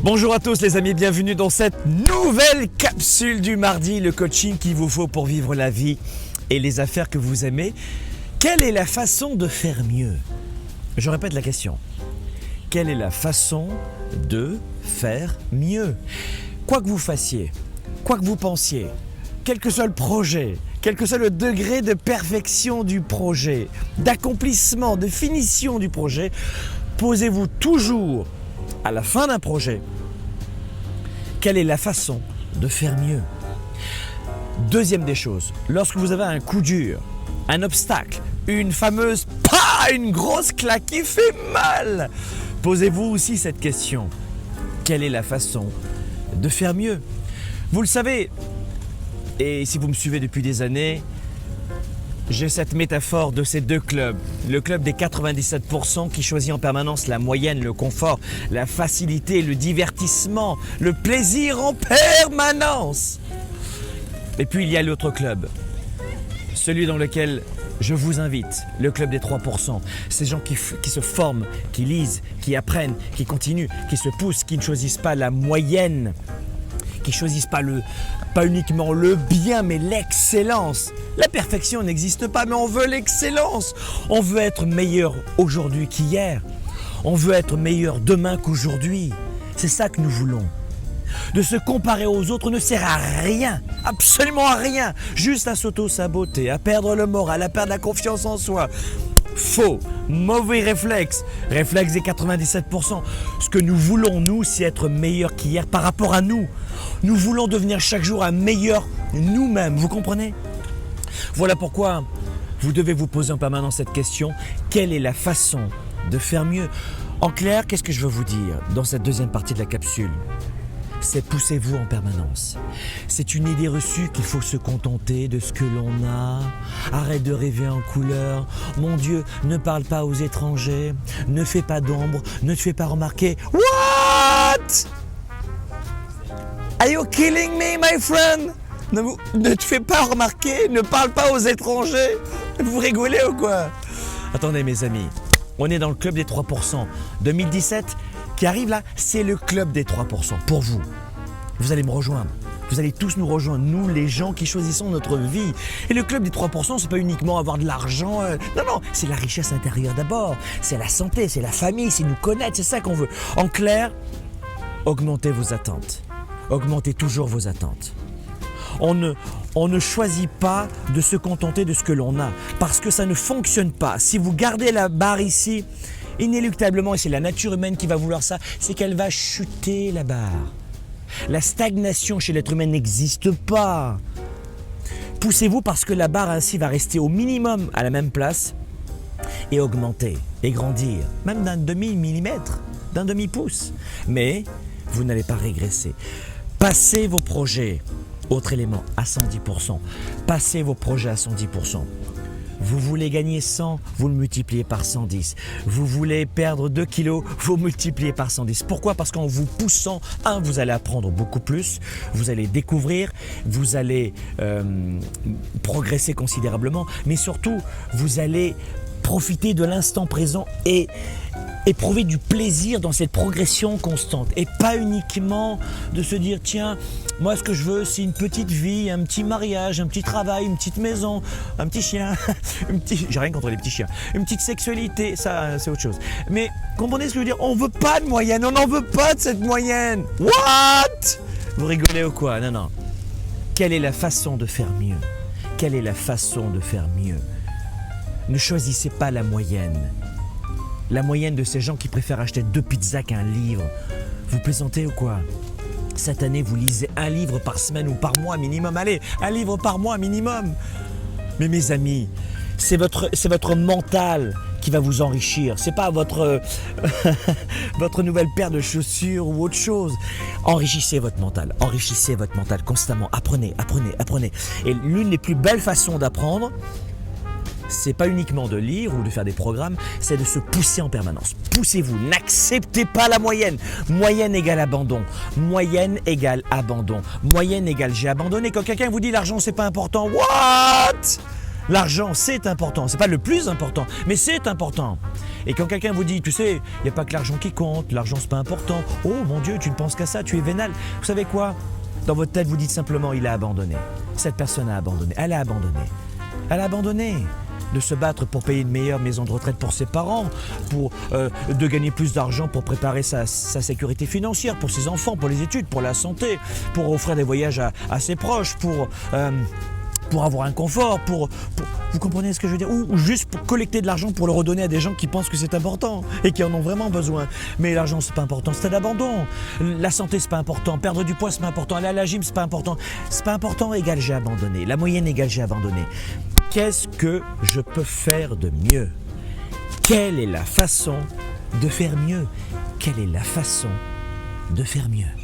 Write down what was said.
Bonjour à tous les amis, bienvenue dans cette nouvelle capsule du mardi, le coaching qu'il vous faut pour vivre la vie et les affaires que vous aimez. Quelle est la façon de faire mieux? Je répète la question. Quelle est la façon de faire mieux? Quoi que vous fassiez, quoi que vous pensiez, quel que soit le projet, quel que soit le degré de perfection du projet, d'accomplissement, de finition du projet, posez-vous toujours à la fin d'un projet, quelle est la façon de faire mieux? Deuxième des choses, lorsque vous avez un coup dur, un obstacle, une fameuse une grosse claque qui fait mal, posez-vous aussi cette question. Quelle est la façon de faire mieux? Vous le savez, et si vous me suivez depuis des années, j'ai cette métaphore de ces deux clubs. Le club des 97% qui choisit en permanence la moyenne, le confort, la facilité, le divertissement, le plaisir en permanence. Et puis il y a l'autre club, celui dans lequel je vous invite, le club des 3%. Ces gens qui se forment, qui lisent, qui apprennent, qui continuent, qui se poussent, qui ne choisissent pas la moyenne, qui ne choisissent pas uniquement le bien, mais l'excellence. La perfection n'existe pas, mais on veut l'excellence. On veut être meilleur aujourd'hui qu'hier. On veut être meilleur demain qu'aujourd'hui. C'est ça que nous voulons. De se comparer aux autres ne sert à rien, absolument à rien. Juste à s'auto-saboter, à perdre le moral, à perdre la confiance en soi. Faux, mauvais réflexe, réflexe des 97%. Ce que nous voulons, nous, c'est être meilleur qu'hier par rapport à nous. Nous voulons devenir chaque jour un meilleur nous-mêmes, vous comprenez? Voilà pourquoi vous devez vous poser en permanence cette question. Quelle est la façon de faire mieux? En clair, qu'est-ce que je veux vous dire dans cette deuxième partie de la capsule? C'est poussez-vous en permanence. C'est une idée reçue qu'il faut se contenter de ce que l'on a. Arrête de rêver en couleur. Mon Dieu, ne parle pas aux étrangers. Ne fais pas d'ombre. Ne te fais pas remarquer. What? Are you killing me, my friend? Ne te fais pas remarquer. Ne parle pas aux étrangers. Vous rigolez ou quoi? Attendez mes amis, on est dans le club des 3%. 2017 qui arrive là, c'est le club des 3% pour vous. Vous allez me rejoindre. Vous allez tous nous rejoindre, nous les gens qui choisissons notre vie. Et le club des 3%, c'est pas uniquement avoir de l'argent. Non, c'est la richesse intérieure d'abord. C'est la santé, c'est la famille, c'est nous connaître, c'est ça qu'on veut. En clair, augmentez vos attentes. Augmentez toujours vos attentes. On ne choisit pas de se contenter de ce que l'on a parce que ça ne fonctionne pas. Si vous gardez la barre ici, inéluctablement, et c'est la nature humaine qui va vouloir ça, c'est qu'elle va chuter la barre. La stagnation chez l'être humain n'existe pas. Poussez-vous parce que la barre ainsi va rester au minimum à la même place et augmenter et grandir, même d'un demi-millimètre, d'un demi-pouce. Mais vous n'allez pas régresser. Passez vos projets, autre élément, à 110%. Passez vos projets à 110%. Vous voulez gagner 100, vous le multipliez par 110. Vous voulez perdre 2 kilos, vous multipliez par 110. Pourquoi? Parce qu'en vous poussant, vous allez apprendre beaucoup plus, vous allez découvrir, vous allez progresser considérablement, mais surtout, vous allez profiter de l'instant présent et éprouver du plaisir dans cette progression constante et pas uniquement de se dire tiens, moi ce que je veux c'est une petite vie, un petit mariage, un petit travail, une petite maison, un petit chien, j'ai rien contre les petits chiens, une petite sexualité, ça c'est autre chose. Mais comprenez ce que je veux dire? On veut pas de moyenne, on n'en veut pas de cette moyenne. What? Vous rigolez ou quoi? Non. Quelle est la façon de faire mieux? Quelle est la façon de faire mieux? Ne choisissez pas la moyenne. La moyenne de ces gens qui préfèrent acheter 2 pizzas qu'un livre. Vous plaisantez ou quoi? Cette année, vous lisez un livre par semaine ou par mois minimum. Allez, un livre par mois minimum. Mais mes amis, c'est votre mental qui va vous enrichir. C'est pas votre nouvelle paire de chaussures ou autre chose. Enrichissez votre mental constamment. Apprenez. Et l'une des plus belles façons d'apprendre, c'est pas uniquement de lire ou de faire des programmes, c'est de se pousser en permanence. Poussez-vous, n'acceptez pas la moyenne. Moyenne égale abandon. Moyenne égale abandon. Moyenne égale j'ai abandonné. Quand quelqu'un vous dit l'argent c'est pas important, what? L'argent, c'est important. C'est pas le plus important, mais c'est important. Et quand quelqu'un vous dit, tu sais, il n'y a pas que l'argent qui compte, l'argent c'est pas important. Oh mon Dieu, tu ne penses qu'à ça, tu es vénal. Vous savez quoi? Dans votre tête, vous dites simplement, il a abandonné. Cette personne a abandonné. Elle a abandonné. Elle a abandonné de se battre pour payer une meilleure maison de retraite pour ses parents, de gagner plus d'argent pour préparer sa sécurité financière, pour ses enfants, pour les études, pour la santé, pour offrir des voyages à ses proches, pour avoir un confort, vous comprenez ce que je veux dire, ou juste pour collecter de l'argent pour le redonner à des gens qui pensent que c'est important et qui en ont vraiment besoin. Mais l'argent c'est pas important, c'est d'abandon. La santé c'est pas important, perdre du poids c'est pas important, aller à la gym c'est pas important. C'est pas important égale j'ai abandonné, la moyenne égale j'ai abandonné. Qu'est-ce que je peux faire de mieux? Quelle est la façon de faire mieux? Quelle est la façon de faire mieux?